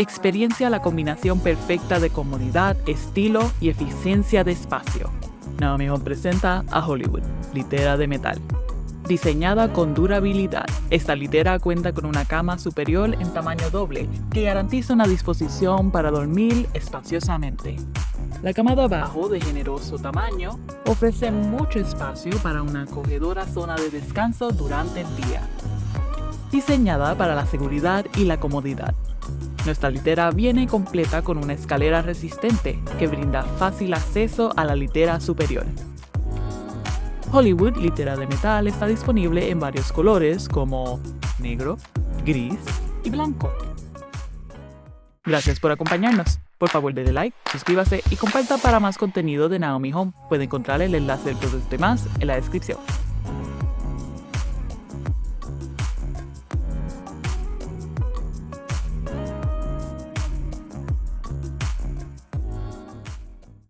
Experiencia la combinación perfecta de comodidad, estilo y eficiencia de espacio. Naomi Home presenta a Hollywood, litera de metal. Diseñada con durabilidad. Esta litera cuenta con una cama superior en tamaño doble que garantiza una disposición para dormir espaciosamente. La cama de abajo, de generoso tamaño, ofrece mucho espacio para una acogedora zona de descanso durante el día. Diseñada para la seguridad y la comodidad. Nuestra litera viene completa con una escalera resistente que brinda fácil acceso a la litera superior. Hollywood litera de metal está disponible en varios colores como negro, gris y blanco. Gracias por acompañarnos. Por favor, denle like, suscríbase y comparta para más contenido de Naomi Home. Puede encontrar el enlace del producto y más en la descripción.